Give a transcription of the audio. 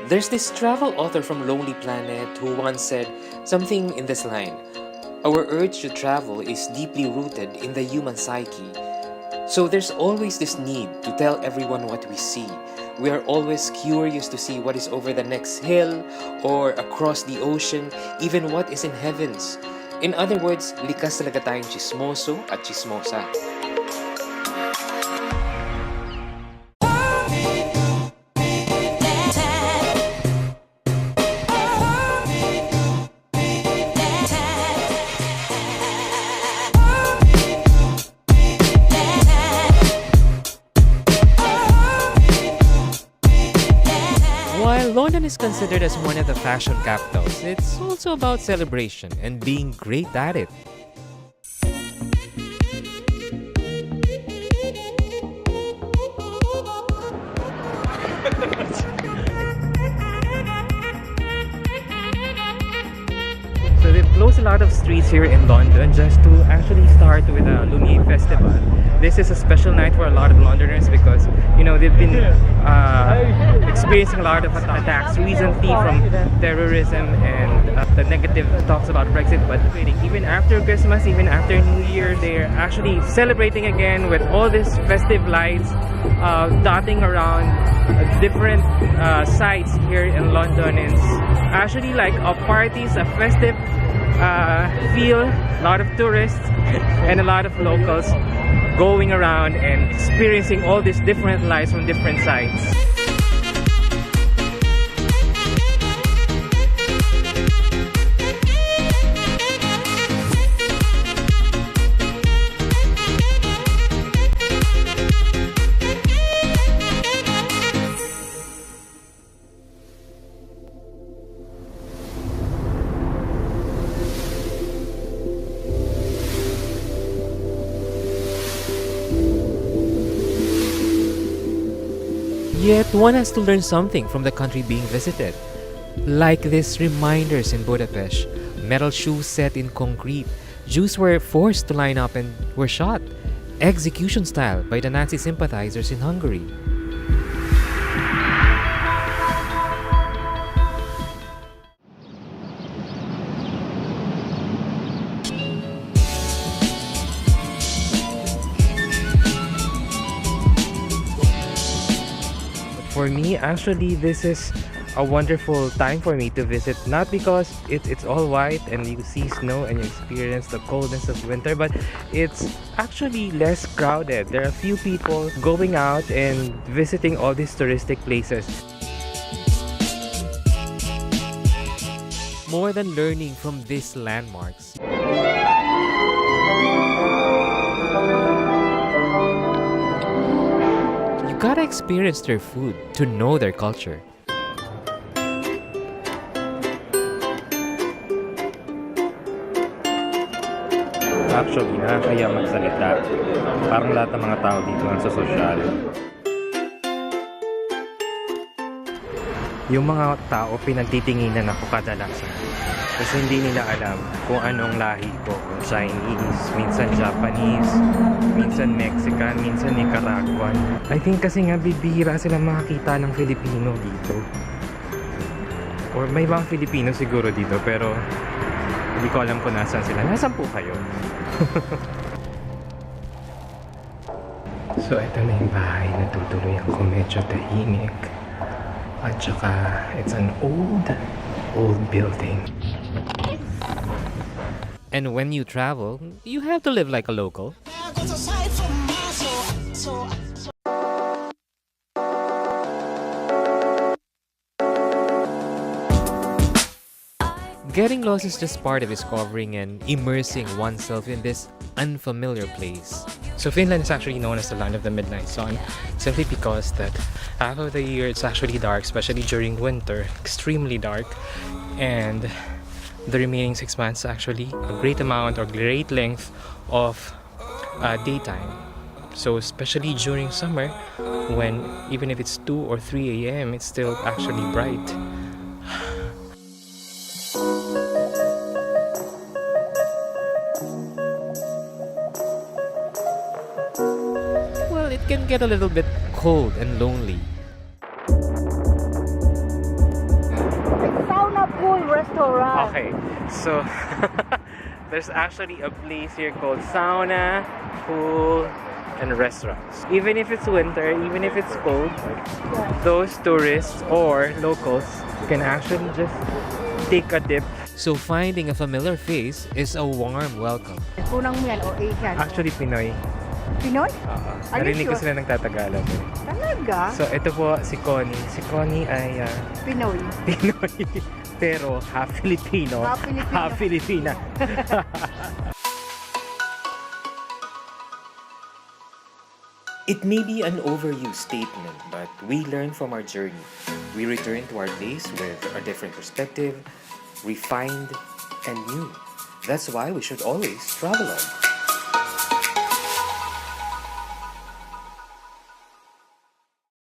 There's this travel author from Lonely Planet who once said something in this line: "Our urge to travel is deeply rooted in the human psyche. So there's always this need to tell everyone what we see. We are always curious to see what is over the next hill or across the ocean, even what is in heavens. In other words, likas talaga tayong chismoso at chismosa." While London is considered as one of the fashion capitals, it's also about celebration and being great at it. So they've closed a lot of streets here in London just to actually start with a Lumiere Festival. This is a special night for a lot of Londoners because, you know, they've been experiencing a lot of attacks recently from terrorism and the negative talks about Brexit. But even after Christmas, even after New Year, they're actually celebrating again with all these festive lights dotting around different sites here in London. It's actually like a parties, a festive feel. A lot of tourists and a lot of locals going around and experiencing all these different lights from different sites. Yet one has to learn something from the country being visited. Like these reminders in Budapest, metal shoes set in concrete. Jews were forced to line up and were shot, execution style, by the Nazi sympathizers in Hungary. For me, actually, this is a wonderful time for me to visit, not because it's all white and you see snow and you experience the coldness of winter, but it's actually less crowded. There are a few people going out and visiting all these touristic places. More than learning from these landmarks, gotta experience their food to know their culture. Actually, nakakaya magsalita. Parang lahat ng mga tao dito ang sosyal. Yung mga tao pinagtitinginan ako kadalasan. Kasi hindi nila alam kung anong lahi ko. Chinese, minsan Japanese, minsan Mexican, minsan Nicaraguan. I think kasi nga bibihira sila makakita ng Filipino dito. Or may mga Filipino siguro dito pero hindi ko alam kung nasan sila. Nasaan po kayo? So ito na yung bahay na tutuloy ako, medyo tahimik. At saka it's an old building. And when you travel, you have to live like a local. Getting lost is just part of discovering and immersing oneself in this unfamiliar place. So Finland is actually known as the land of the midnight sun, simply because that half of the year it's actually dark, especially during winter, extremely dark, and the remaining 6 months actually a great amount or great length of daytime. So especially during summer, when even if it's 2 or 3 a.m. it's still actually bright. Well, it can get a little bit cold and lonely. pool restaurant. Okay, so there's actually a place here called sauna, pool, and restaurants. Even if it's winter, even if it's cold, those tourists or locals can actually just take a dip. So finding a familiar face is a warm welcome. Punang mo yan o Asian? Actually, Pinoy. Pinoy? Are you Narinig ko sure? sila nagtatagalan. Talaga? So ito po si Connie. Si Connie ay Pinoy. Pinoy. Pero half Filipino. Half Filipino. Half Filipina. It may be an overused statement, but we learn from our journey. We return to our place with a different perspective, refined and new. That's why we should always travel on.